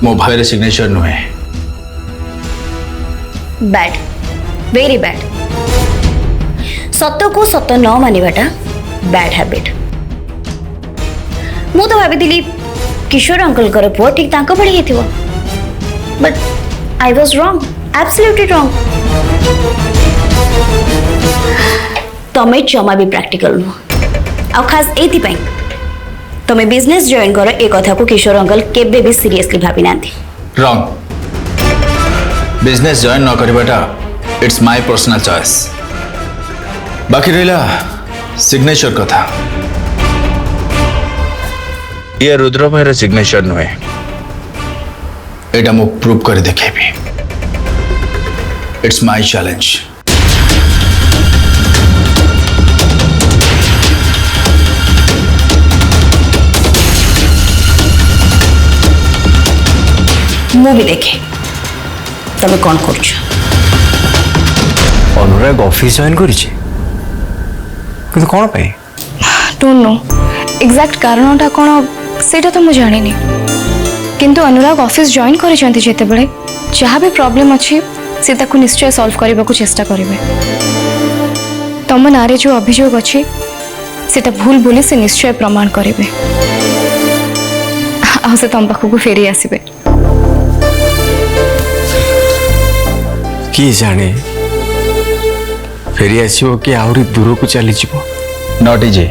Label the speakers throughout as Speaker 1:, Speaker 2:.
Speaker 1: मो भाई सिग्नेचर नुहे।
Speaker 2: Bad, very bad. सत को सत न मानिबाटा बैड हैबिट। मु तो भाभी किशोर अंकल कर पुआ ठीक तांको पड़ी हेथिबो, but I was wrong, absolutely wrong. तमे जमा भी प्रैक्टिकल नु आ खास एथि पई तमे बिजनेस जॉइन करो ए कथा को किशोर अंकल केबे भी सीरियसली भाबी नांती।
Speaker 1: रॉन्ग। बिजनेस जॉइन न करिबाटा इट्स माय पर्सनल चॉइस। बाकी रहिला सिग्नेचर कथा। ये रुद्रमयर सिग्नेचर नुहे, एटा मु प्रूव कर देखेबी। It's my challenge.
Speaker 2: मूवी देखे तमे कौन करछ?
Speaker 3: अनुराग ऑफिस जॉइन करिछि किंतु कोन पे?
Speaker 4: डोंट नो एग्जैक्ट कारणटा कोन सेटा तो मु जानिनी, किंतु अनुराग ऑफिस जॉइन करिसंती जेते बेले जहाँ भी प्रॉब्लम अछि से ताकू निश्चय सॉल्व करबा को चेष्टा करिवे। तम नारे जो अभियोग अछि सेटा भूल बोली से निश्चय प्रमाण करिवे आ से तम पाखु को फेरी आसीबे।
Speaker 3: कि जाने फेरी आसीबो कि आउरी दूर को चली जीवो।
Speaker 1: Not easy.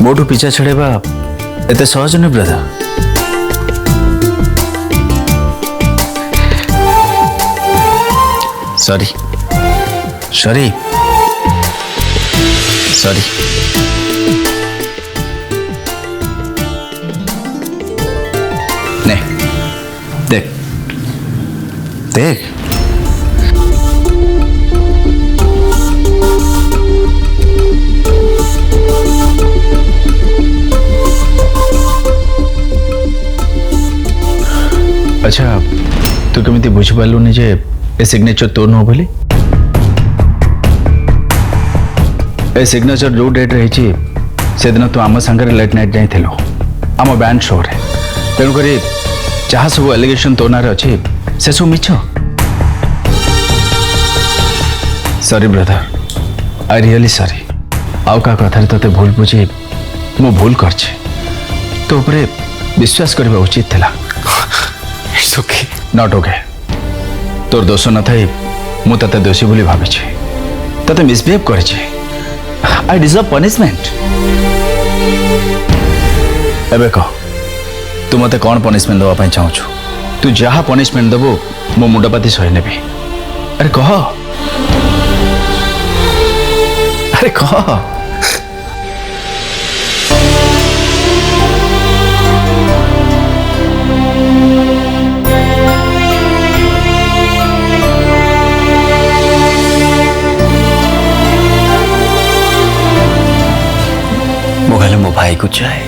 Speaker 1: मोटू पीछा छड़ेबा एते सहज नहीं ब्रदर। Sorry sorry sorry. नहीं देख देख अच्छा तू केमिति बुझी पालुनी जे ए सिग्नेचर तो नो बोली? ए सिग्नेचर जो डेट रही से दिन तू आम सांगे लेट नाइट जाइल आम बैंड शो रे, तेणुक जहाँ सब एलिगेशन तो नारे अच्छी से सब मिछ। Sorry brother, I really sorry. आउ का कथार तते भूल बुझी मु भूल करछि। तो ऊपर विश्वास करबा उचित थिला।
Speaker 3: It's okay.
Speaker 1: Not okay. तोर दोष न थाई मु तते दोषी बोली भाबिछि, तते मिसबिहेव करछि। I deserve punishment. एबे कह तू मते कौन पनिशमेंट दवा चाहू? तू जहाँ पनिशमेंट देबो मो मुंडपाती सही नेबी। अरे कह, अरे कह।
Speaker 3: मोबाइल मो भाई को चाहे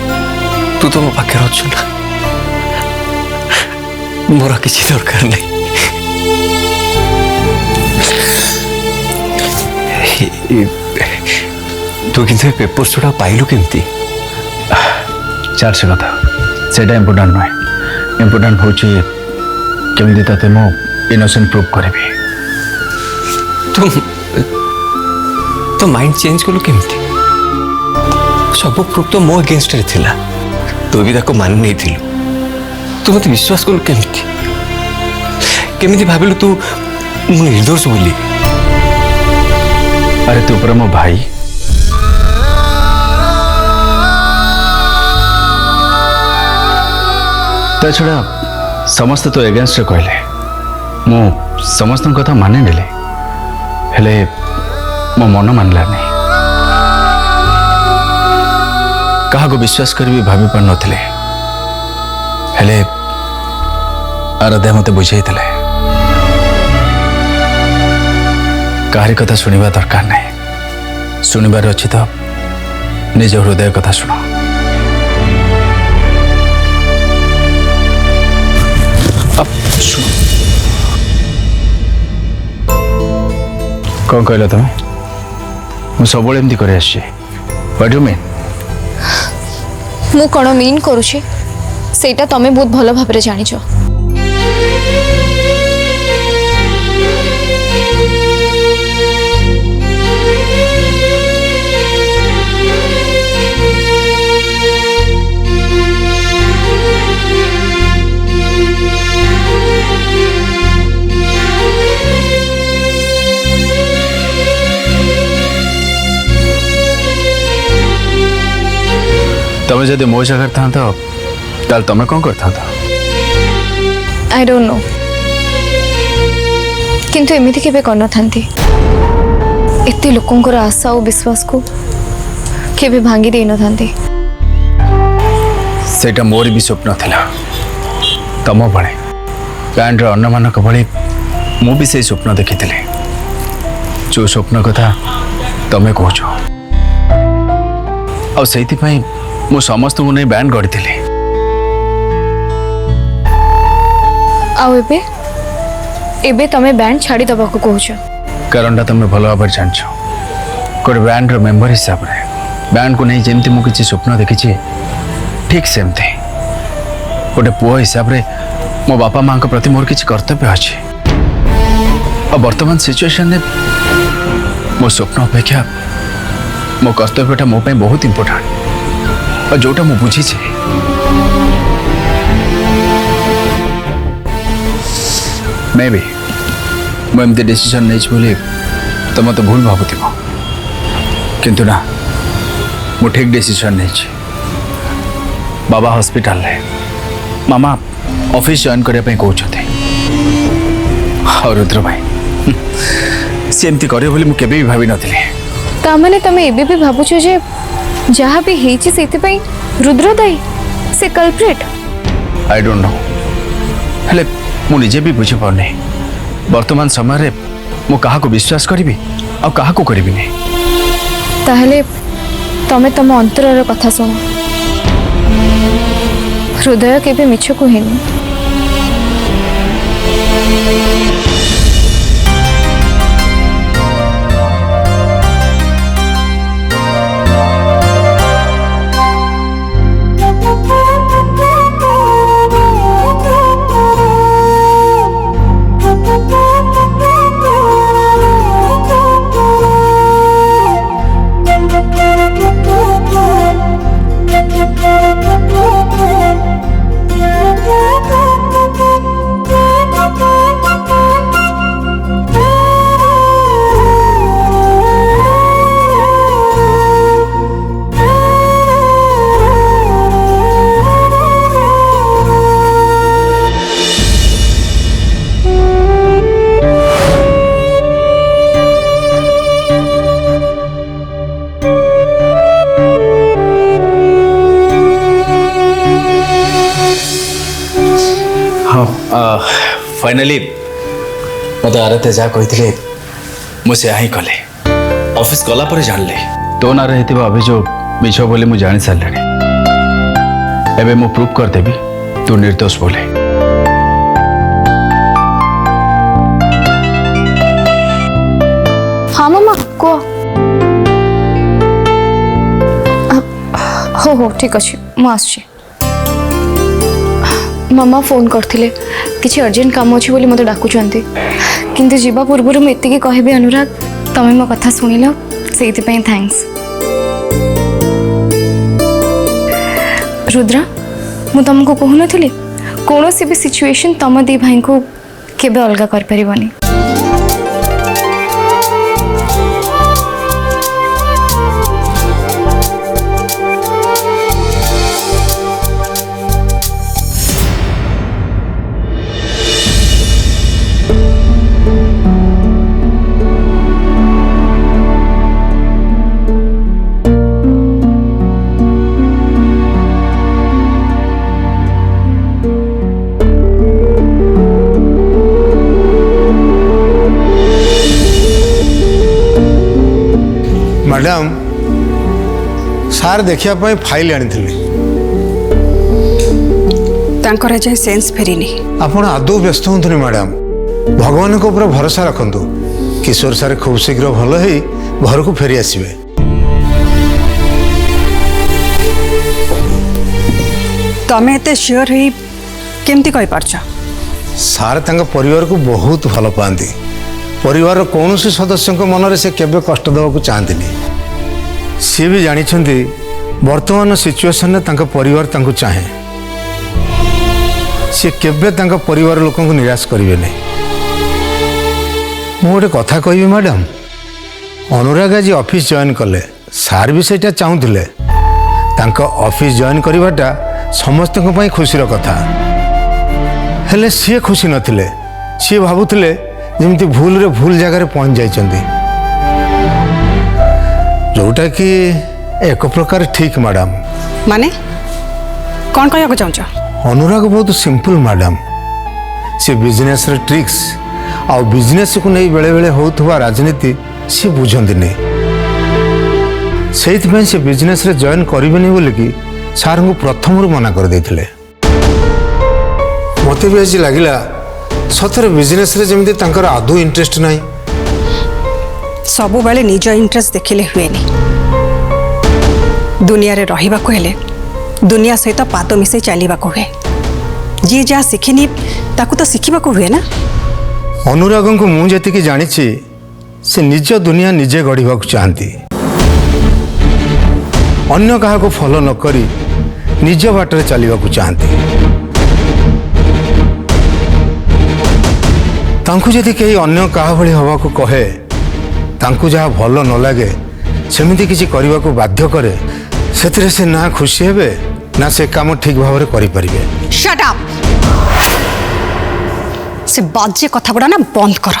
Speaker 3: तू तो मो पाखे अच्छु ना, मोर किसी दरकार नहीं। तू किंतु पेपर छुड़ा पाइलु केमती?
Speaker 1: चार से कथा सेटा इम्पोर्टेंट नुहे। इम्पोर्टेंट हूँ केमिति तते मो इनोसेंट प्रूव करबी।
Speaker 3: तुम तो माइंड चेंज कलु केमती? सब प्रूफ तो मो अगेंस्ट रे थिला, तू भी ताको मान नहीं थिलु। तू मत विश्वास कलु केमती? केमिति भाबिलु तू मु निर्दोष बोली?
Speaker 1: अरे तू पर मो भाई। ता छड़ा समस्त तो एगेंस्ट रे कहले, मु समस्त कथा माने नेले, हेले मो मन मानला नहीं। कहा को विश्वास करी भाभी पार नथिले, हेले आराध्या मते बुझाइथिले काहारी कथा सुनिबा दरकार नहीं। सुनिबार अच्छी तो निज हृदय कथा सुन। अब सुन कौन कहल तुम मु सब एमती कर व्हाट यू मीन
Speaker 4: मु कौन मीन करुछि सेटा तमे बहुत भल भाबरे जानिछ
Speaker 1: तुम्हें जब मो जगह था ताल तुम्हें कौन करता
Speaker 4: आई डोंट नो किंतु एमिति केबे करन थांती एते लोकंकर आशा और विश्वास को केबे भांगी देई न थांती
Speaker 1: सेटा मोर भी स्वप्न थिला तम भले बैंड अन्न मानक भली मु भी से स्वप्न देखी जो स्वप्न कथा तमें कह मु समस्त को नहीं बैंड गढ़ी
Speaker 4: आउ एबे एबे तमे बैंड छाड़ी दबा को कहूछ
Speaker 1: कारण तुम भल भाव जान गोटे बैंड मेम्बर हिसाब से बैंड को नहीं जमती मुझे स्वप्न देखी ठीक सेमती गोटे पुओ हिसाब से मो बापा माँ प्रति मोर किसी कर्तव्य अच्छे और वर्तमान सिचुएशन में मो स्वप्न अपेक्षा मो कर्तव्यटा मो पे बहुत इंपोर्टेंट और जोटा मु बुझी मे भी मुझे डिसीजन नहीं तुम तो भूल भावुथ किंतु ना मु ठीक डिसीजन नहीं बाबा हॉस्पिटल है मामा ऑफिस जॉइन करने कहते और रुद्र भाई सी एमती करे बोली मुझे भी भावी नथिली
Speaker 4: तामाने तमे एबे भी भाबुछ जे जहाँ भी हेची सेति पई रुद्र दाई से कल्प्रिट
Speaker 1: आई डोंट नो हेले मु निजे भी बुझी पाने वर्तमान समय रे मु काहा को विश्वास करिवि आ काहा को करिवि नै
Speaker 4: ताहले तमे तम अंतरर कथा सुनो हृदय केबे मिछ कुहेनी
Speaker 1: फाइनली मत आरते जा कही मुझे यहाँ कले ऑफिस गला पर जानले तो ना रही अभियोग मिछ बोली मुझे जानी सारे एवं मु प्रूफ करदेवी तू निर्दोष बोले
Speaker 4: हाँ मामा को हो ठीक अच्छे मुझे मामा फोन करथिले किसी अर्जेंट काम अच्छी बोली मत डाकुचंती किंतु जीवा पूर्व मुझे कहबी अनुराग तमें मो कथा शुणिल से थैंक्स रुद्रा मु तुमको कहू नी कौन भी सिचुएशन तुम दी भाई को केबे अलग कर परिबनी
Speaker 5: मैडम सार देखा फाइल आनी
Speaker 6: सेंस फेरीनी
Speaker 5: आपण आदौ व्यस्त हूँ मैडम भगवान को ऊपर भरोसा रखु किशोर सार खूब शीघ्र भल हो घर को फेरी आसवे।
Speaker 6: तमें एते श्योर ही केमती कहि पारछ?
Speaker 5: सार तांका परिवार को बहुत भल पाती। परिवार कौन सी सदस्य मनरे से केबे कष्ट देवाक चाहती। सी भी जानी वर्तमान सिचुएशन में तांका परिवार तांको चाहे। सी केबे तांका परिवार लोक को निराश करेंगे नहीं। मु गोटे कथा कहबी मैडम, अनुराग आज ऑफिस जॉइन कले सार भी सेटा चाहूले। तांका ऑफिस जॉइन करवाटा समस्त खुशीर कथा। हेले सी खुशी नथिले। सी भावुले जमी भूल रे भूल जगार पहुँच जाइछन्ति, जोटा कि एक प्रकार ठीक मैडम।
Speaker 6: माने कौन कहया चाहछ?
Speaker 5: अनुराग बहुत सिंपल मैडम। सी बिजनेस रे ट्रिक्स आ बिजनेस को नहीं बेले बेले होउथवा राजनीति सी बुझंती नहीं। सेइथि से बिजनेस रे जॉइन करिबेनी बोली कि सार को प्रथम मना कर देथिले। मते भी आज लागिला सतरे बिजनेस रे जमिति तांकर आदौ इंटरेस्ट नाही।
Speaker 6: सबु बेले निज इंटरेस्ट देखिले हुएनी। दुनिया रे रहिबा को हेले दुनिया सहित पाद मिसे चलवा को हुए। जी जहाँ शिखिनी ताकू तो शिखा हुए ना।
Speaker 5: अनुराग को मुझे जी जानी से निज दुनिया निजे गढ़ा चाहती। अन्य क्या को फॉलो न करी निज बाटर चलने चाहती। तांकु जदि कहीं अन्य क्या भली हवा को कहे तांकु जहाँ भल न लगे सेमिति किसी करने को बाध्य करे से से ना खुशी हेबे ना से काम ठीक भाव में करें।
Speaker 6: Shut up! से बाजे कथा गुड़ा ना बंद कर।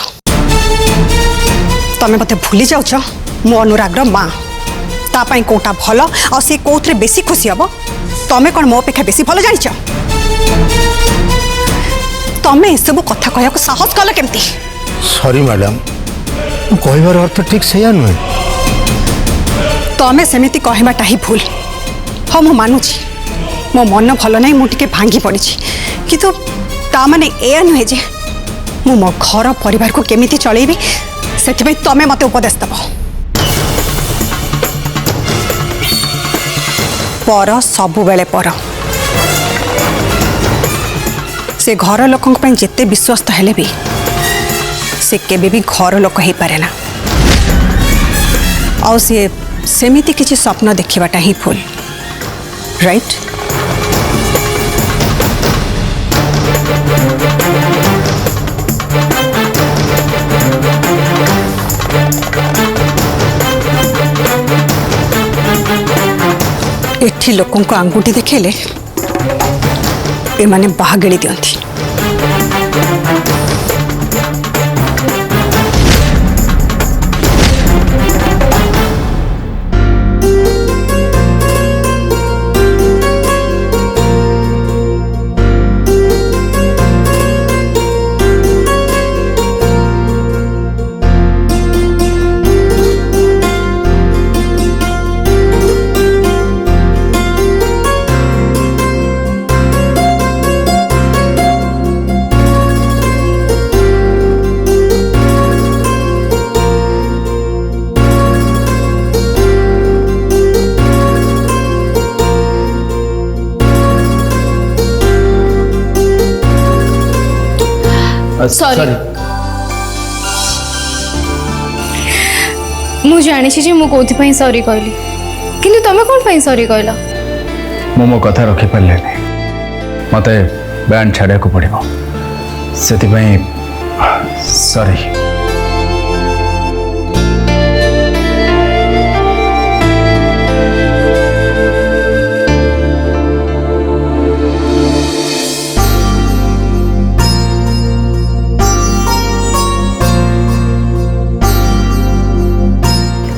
Speaker 6: तमें मत भूली जाऊच मो अनुराग माँ। तापाई कोटा भल आ सी कौथे बेसी खुशी हम? तमें कौन मो अपेक्षा बेसी भल जानिच? तमें ये सब कथा कहया को साहस कल केमती?
Speaker 5: सॉरी मैडम, कहबार अर्थ ठीक से नुहे।
Speaker 6: तमें सेमिति कहबाटा ही भूल। हाँ मु मानुची मो मन भल ना मुझे भांगी पड़ी किंतु ता माने ए नुहे जे मु मो घर परिवार को केमिति चलेबी से तमें मते उपदेश दब। पर सबु बेले पर से घर लोक जिते विश्वस्त हेले भी से केबे भी घर लोक हो पारे ना। आ सी सेमिति किसी स्वप्न देखिबाटा ही भूल। राइट? एठी लोकों को आंगुठी देखेले ए माने बाहागेली दियंती।
Speaker 4: सॉरी मु जानी जे मु कोथि पई सॉरी कहली किंतु तमे कोन पई सॉरी कहला?
Speaker 1: मो कथा रखी पारे मत बैंड छाड़ा को पड़ो से सॉरी।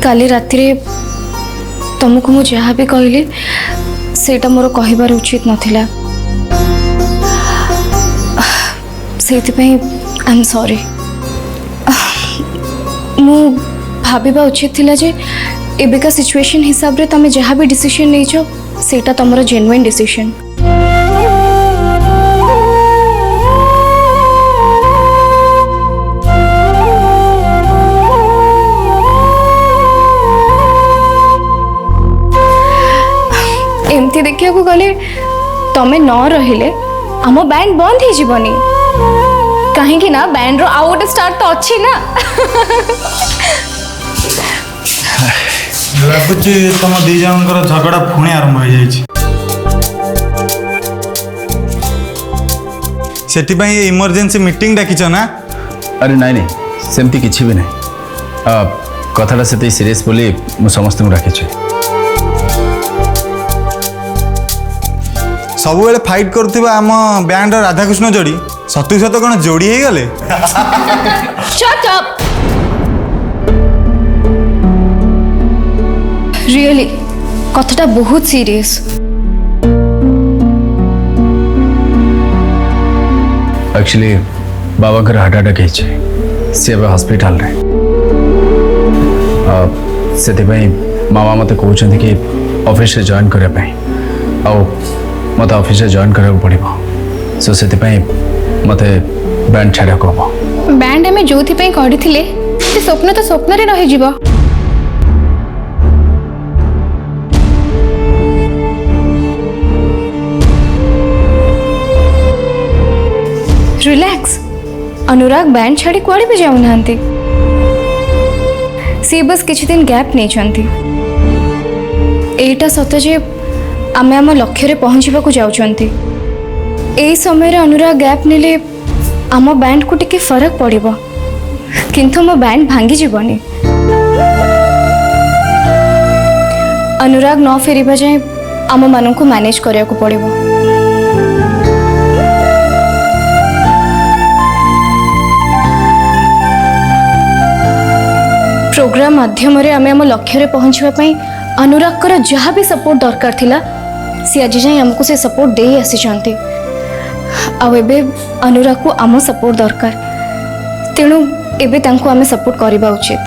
Speaker 4: काली राति रे तुमको मु जहाँ भी कहली सेटा मोर कहबार उचित नथिला। सेतिपई आई एम सॉरी। मु भाबिबा उचित थिला जे एबिका सिचुएशन हिसाब रे तमे जहाँ भी डिसीजन नैछो सेटा तमरो जेन्युइन डिसीजन। एमती देखिया को गले तमे न रहिले आम बैंड बंद हो जीवनी कहीं ना बैंड रो आउ गोटे स्टार तो अच्छी ना
Speaker 7: ଲାଗୁଛି ତମ ଦି ଜଣଙ୍କର ଝଗଡ଼ା ପୁଣି ଆରମ୍ଭ ହେଇଯାଇଛି। ସେଥିପାଇଁ ଏ ଇମର୍ଜେନ୍ସି ମିଟିଂ ଡାକିଛ ନା?
Speaker 1: अरे नाई नहीं सेमती किसी भी नहीं कथाटा से सीरीयस बोली मु समस्त डाकी
Speaker 7: ସବୁବେଳେ ଫାଇଟ୍ କରୁଥିବା ଆମ ବ୍ୟାଣ୍ଡର ରାଧାକୃଷ୍ଣ ଯୋଡ଼ି ସତୁ ସତ କ'ଣ ଯୋଡ଼ି ହେଇଗଲେ?
Speaker 4: शट अप रियली कथाटा बहुत सीरियस
Speaker 1: एक्चुअली बाबा का हार्ट अटैक सी हॉस्पिटल रे से मामा मत कहते कि ऑफिस रे जॉइन करने मत ऑफिस रे जॉइन करा पड़ो सो से मत बैंड छाड़ा को
Speaker 4: बैंड आम जो करथिले से स्वप्न तो स्वप्न रे रहि जीवो रिलैक्स अनुराग बैंड छाड़ी कुआड़े भी जाऊ नांती सी बस किछि दिन गैप नहीं चंती एटा सत जे आमे आम लक्ष्य रे पहुंचबा को जाऊ चंती एई समय रे अनुराग गैप नेले आम बैंड को टिके फरक पड़िबो किंतु मो बैंड भांगी जीवनी अनुराग न फेरिबा जाए आम मानन को मैनेज करिया को पड़िबो प्रोग्राम माध्यम रे आमे आम लक्ष्य रे पहुंचबा पई अनुराग कर जहाँ भी सपोर्ट दरकार थिला सी आज जाए आमको से सपोर्ट दे आसी चंती आबे अनुराग को आम सपोर्ट दरकार तेणु एबे तांको आमे सपोर्ट करबा उचित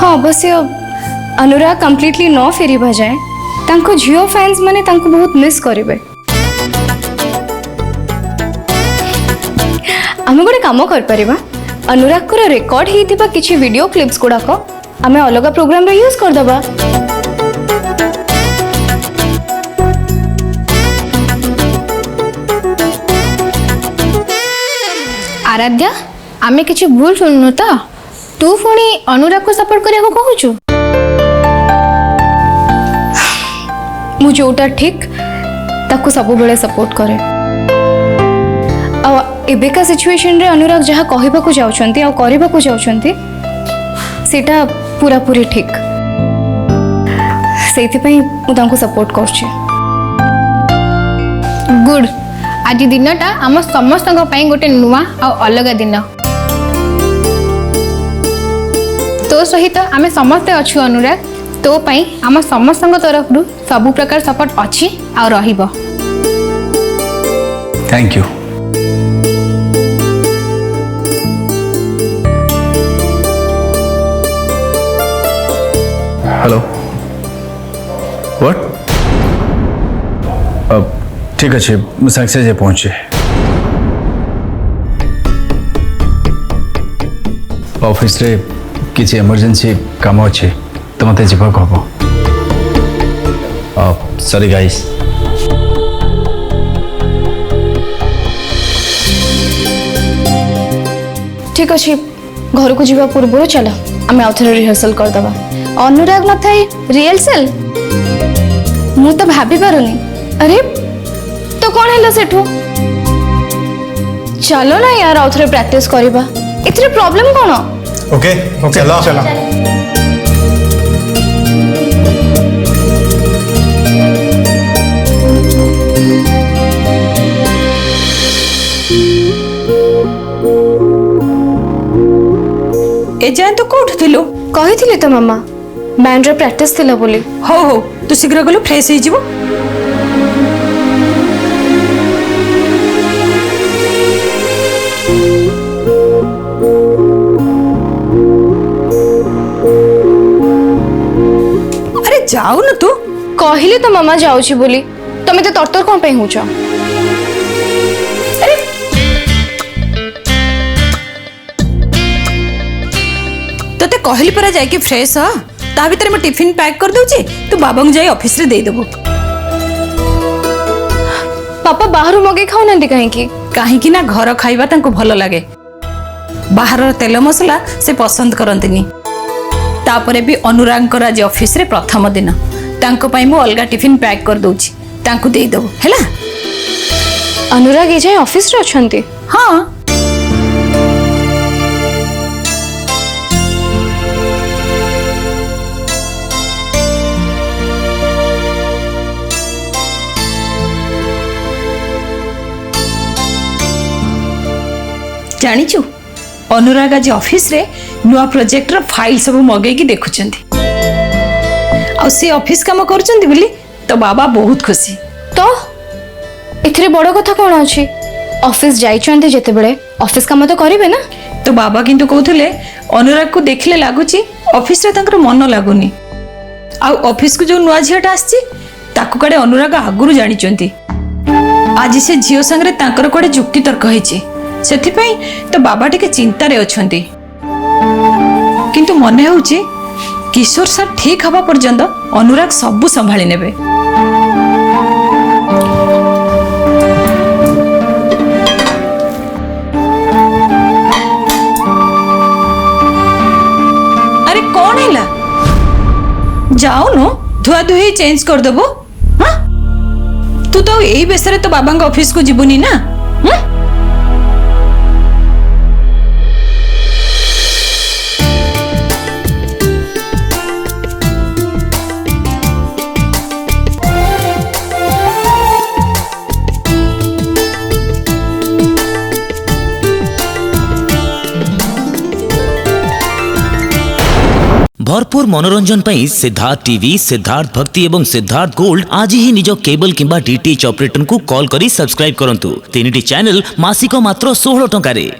Speaker 4: हाँ अवश्य अनुराग कंप्लीटली न फेरिबा जाए तांको झियो फैंस माने तांको बहुत मिस करिवे आम गोटे कम कर परिबा अनुराग को रेकर्ड होइतिबा किछि वीडियो क्लिप्स गुड़ाक आम अलग प्रोग्राम रे यूज कर दबा
Speaker 8: आराध्या आमे किछि भूल सुननु तो तू पुणी अनुराग को सपोर्ट करिया को कहूछु
Speaker 4: मु जोटा ठीक ताको सब बेले सपोर्ट करे एबेका सिचुएशन रे अनुराग जहाँ कहबा को जाउछंती आ करबा को जाउछंती सेटा पूरा पूरी ठीक सेति पई मु तांको सपोर्ट करछि
Speaker 8: गुड आज दिनटा आम समस्त गोटे नुआ आ अलग दिन तो सहित आम समस्ते अच्छु अनुराग तो पई आम समस्त तरफ सबु प्रकार सपोर्ट अच्छी आ रहिबो
Speaker 1: थैंक यू हेलो व्हाट ठीक अच्छे मुझे साक्षी पहुँचे ऑफिस रे किसी इमरजेंसी काम अच्छे तो मत जावाक हम सॉरी गाइस
Speaker 4: ठीक अच्छे घर को जीवा पूर्व चल आम आउ थे रिहर्सल करदबा अनुराग न थाई रिहर्सल मु तो भाभी पारुनी अरे तो कौन है सेठू चलो ना यार आउ थे प्रैक्टिस करबा इतने प्रॉब्लम कौन
Speaker 7: ओके चलो चलो
Speaker 6: ए जाए तो कोठ थिलु
Speaker 4: कही तो मामा बैंड रे प्रैक्टिस थिला बोली
Speaker 6: हो तू शीघ्र गलु फ्रेश हो जीवो अरे जाऊ न तू
Speaker 4: कहली तो मामा जाऊची बोली तमे तो तरतर कौन पे होच
Speaker 6: अरे
Speaker 9: तोते कहली परा जाके फ्रेश ह ता भीतर मैं टिफिन पैक कर दूची तू बाबा को जाई ऑफिस रे दे देबो।
Speaker 4: पापा बाहर मगे खाऊ ना कहीं
Speaker 9: कहीं ना घर खाइबा तांको भलो लागे बाहर तेल मसला से पसंद करंतिनी। तापरे भी अनुराग आज ऑफिस रे प्रथम दिन तांको पई मु अलगा टिफिन पैक कर दूची तांको दे देबो हैला।
Speaker 4: अनुराग ए जाए ऑफिस रे अछंती?
Speaker 9: हाँ जानिचु अनुराग आज ऑफिस रे नुआ प्रोजेक्ट रो फाइल सब मगे की देखुचंती आ से ऑफिस काम करचंती बोली तो बाबा बहुत खुशी।
Speaker 4: तो एथरे बड़ कथा कोन अछि? ऑफिस जाइचंती जेते बेले ऑफिस काम तो करिवे ना।
Speaker 9: तो बाबा किंतु कहथले अनुराग को देखले लागुची ऑफिस रे तांकर मन लागुनी आ ऑफिस को जो नुआ झियाटा आछि ताकू कड़े अनुराग आगुरु जानिचंती। आज से झियो संगरे तांकर कोडे जुक्ति तर्क हेछि सेथिपई तो बाबा टिके चिंता रे अछंती। किंतु मने होउची किशोर सर ठीक हवा पर्यंत अनुराग सबु संभाली नेबे। अरे कौन हैला जाओ नो धुआ धुई चेंज कर देबो। हां तू तो एई बेसरे तो बाबा के ऑफिस को जिबुनी ना।
Speaker 10: भरपूर मनोरंजन पर सिद्धार्थ टीवी, सिद्धार्थ भक्ति एवं सिद्धार्थ गोल्ड आज ही निज केबल किंबा डीटीएच ऑपरेटर को कॉल करी सब्सक्राइब करंतु। 3टी चैनल मासिक मात्र 16 टंका रे।